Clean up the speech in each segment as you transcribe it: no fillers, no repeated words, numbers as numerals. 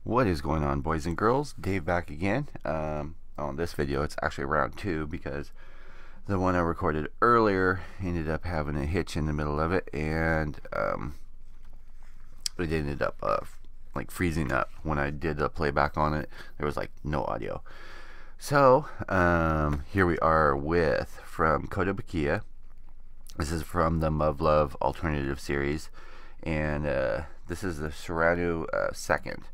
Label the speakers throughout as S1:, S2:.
S1: What is going on, boys and girls? Dave back again. On this video, it's actually round 2 because the one I recorded earlier ended up having a hitch in the middle of it, and it ended up like freezing up. When I did a playback on it, there was like no audio. So here we are with from Kotobukiya. This is from the Muv-Luv alternative series, and this is the SHIRANUI second.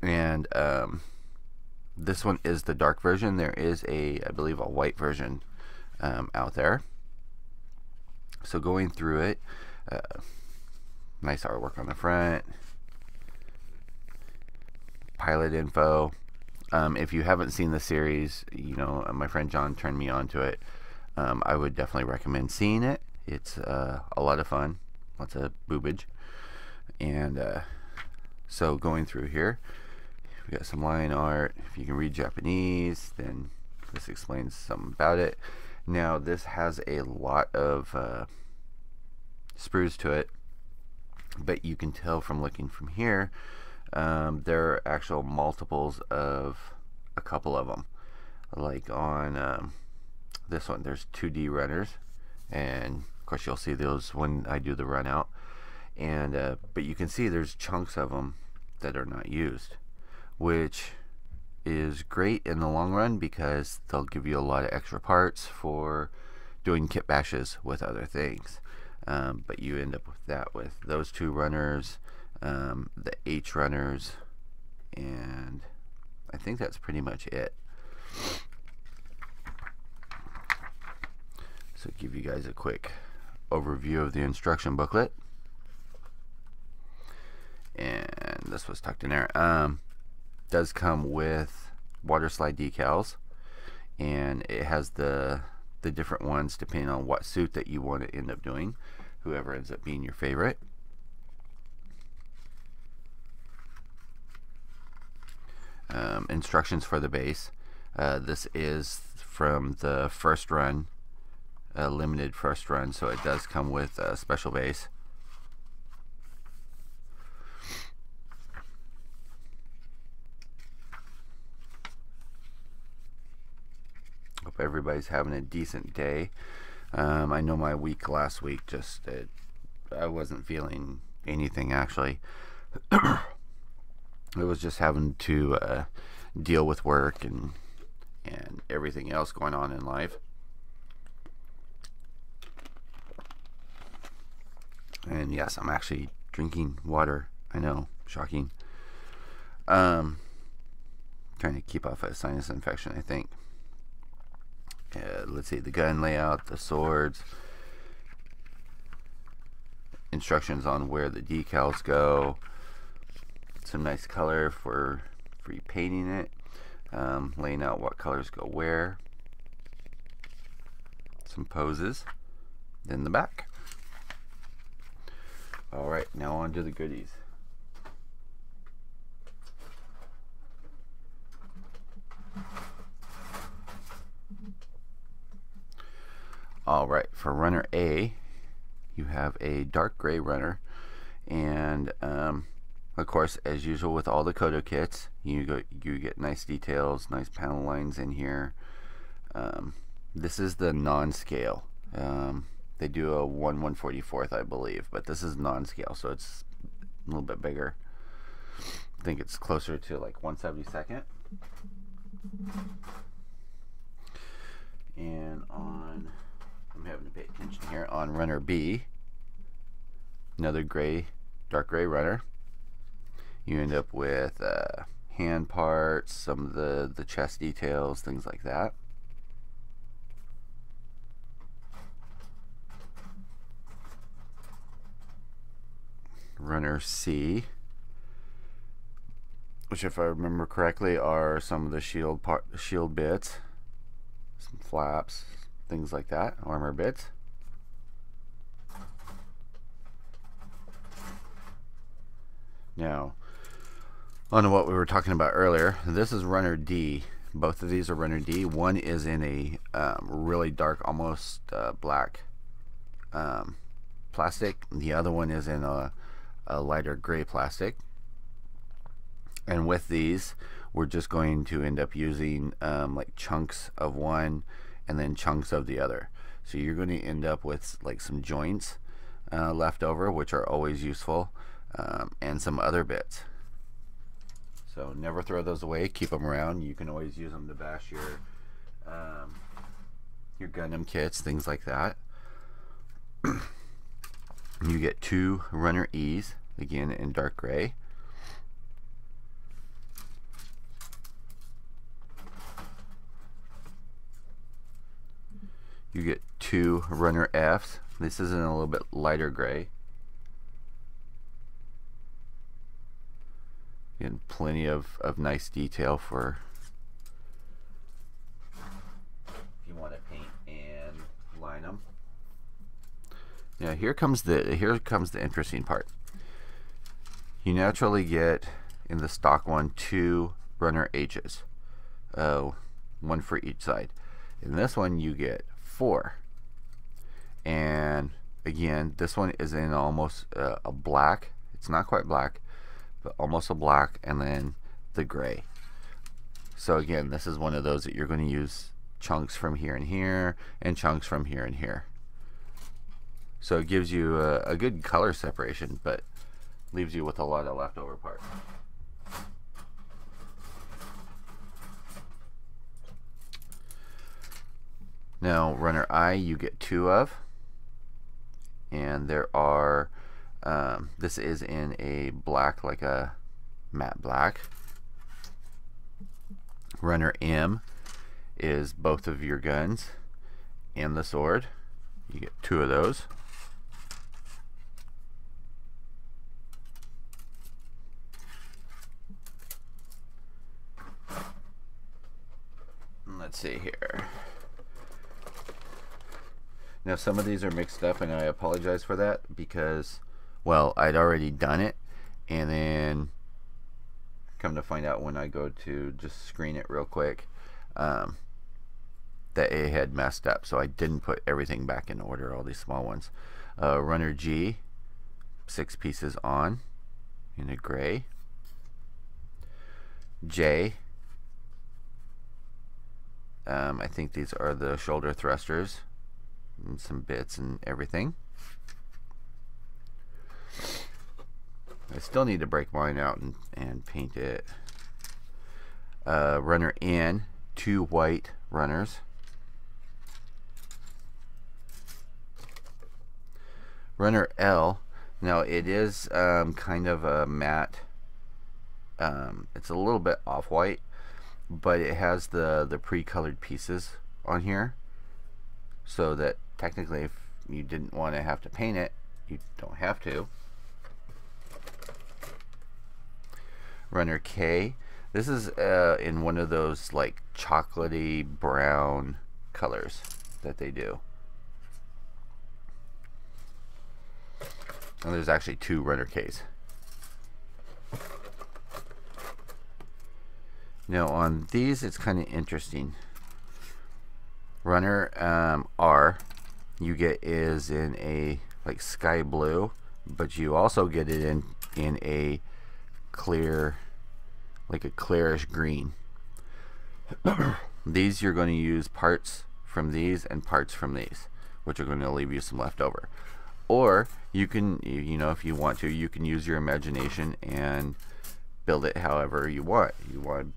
S1: And this one is the dark version. There is I believe a white version out there. So going through it, nice artwork on the front, pilot info. If you haven't seen the series, you know, my friend John turned me on to it. I would definitely recommend seeing it. It's a lot of fun, lots of boobage. And so going through here, we got some line art. If you can read Japanese, then this explains something about it. Now this has a lot of sprues to it, but you can tell from looking from here, there are actual multiples of a couple of them. Like on this one, there's 2D runners, and of course you'll see those when I do the run out. And but you can see there's chunks of them that are not used, which is great in the long run because they'll give you a lot of extra parts for doing kit bashes with other things. But you end up with that with those 2 runners, the H runners, and I think that's pretty much it. So give you guys a quick overview of the instruction booklet. And this was tucked in there. Does come with water slide decals, and it has the different ones depending on what suit that you want to end up doing, whoever ends up being your favorite. Instructions for the base. This is from the first run, limited first run, so it does come with a special base. Hope everybody's having a decent day. I know my week last week just I wasn't feeling anything actually. I was just having to deal with work and everything else going on in life. And yes, I'm actually drinking water. I know, shocking. Trying to keep off a sinus infection, I think. Let's see, the gun layout, the swords, instructions on where the decals go, some nice color for repainting it, laying out what colors go where, some poses, then the back. Alright, now on to the goodies. Alright, for runner A, you have a dark gray runner, and of course, as usual with all the Koto kits, you get nice details, nice panel lines in here. This is the non-scale. They do a 1/144th, I believe, but this is non-scale, so it's a little bit bigger. I think it's closer to like 1/72. And on, I'm having to pay attention here, on runner B, another gray, dark gray runner. You end up with hand parts, some of the chest details, things like that. Runner C, which if I remember correctly are some of the shield bits, some flaps, things like that, armor bits. Now, on to what we were talking about earlier, this is runner D. Both of these are runner D. One is in a really dark, almost black plastic. The other one is in a lighter gray plastic. And with these, we're just going to end up using like chunks of one and then chunks of the other. So you're going to end up with like some joints left over, which are always useful, and some other bits. So never throw those away. Keep them around. You can always use them to bash your Gundam kits, things like that. You get 2 runner E's, again in dark gray. You get 2 runner F's. This is in a little bit lighter gray. And plenty of nice detail for if you want to paint and line them. Now here comes the interesting part. You naturally get in the stock one 2 runner H's, 1 for each side. In this one you get 4, and again this one is in almost a black. It's not quite black, but almost a black, and then the gray. So again, this is one of those that you're going to use chunks from here and here and chunks from here and here. So it gives you a good color separation, but leaves you with a lot of leftover parts. Now runner I you get 2 of, and there are this is in a black, like a matte black. Runner M is both of your guns and the sword. You get 2 of those. Let's see here. Now some of these are mixed up, and I apologize for that because, well, I'd already done it, and then come to find out when I go to just screen it real quick that it had messed up, so I didn't put everything back in order, all these small ones. Runner G, 6 pieces on in a gray. J, I think these are the shoulder thrusters and some bits and everything. I still need to break mine out and paint it. Runner N, 2 white runners. Runner L, now it is kind of a matte, it's a little bit off-white, but it has the pre-colored pieces on here, so that technically if you didn't want to have to paint it, you don't have to. Runner K, this is in one of those like chocolatey brown colors that they do. And there's actually 2 runner Ks. Now on these it's kind of interesting. Runner R you get is in a like sky blue, but you also get it in a clear, like a clearish green. These you're going to use parts from these and parts from these, which are going to leave you some left over. Or you can, you know, if you want to, you can use your imagination and build it however you want. You want to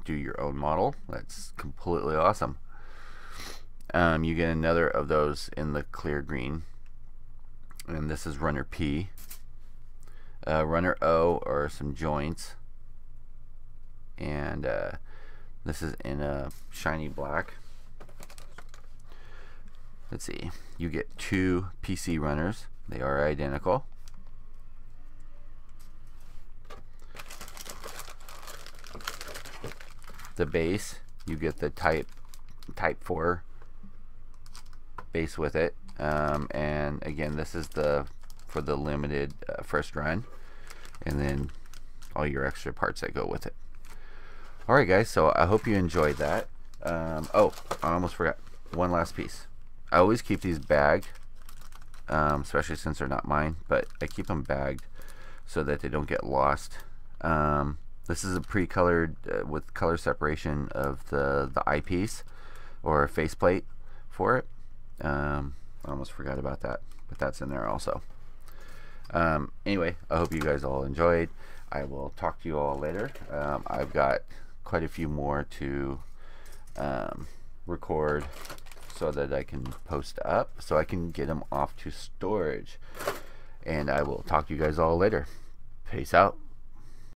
S1: do your own model, that's completely awesome. You get another of those in the clear green, and this is runner P. Runner O are some joints, and this is in a shiny black. Let's see, you get 2 PC runners, they are identical. The base, you get the type 4 base with it, and again this is for the limited first run, and then all your extra parts that go with it. Alright guys, so I hope you enjoyed that. Oh, I almost forgot one last piece. I always keep these bagged, especially since they're not mine, but I keep them bagged so that they don't get lost. This is a pre-colored with color separation of the eyepiece or faceplate for it. I almost forgot about that, but that's in there also. Anyway, I hope you guys all enjoyed. I will talk to you all later. I've got quite a few more to record so that I can post up, so I can get them off to storage. And I will talk to you guys all later. Peace out.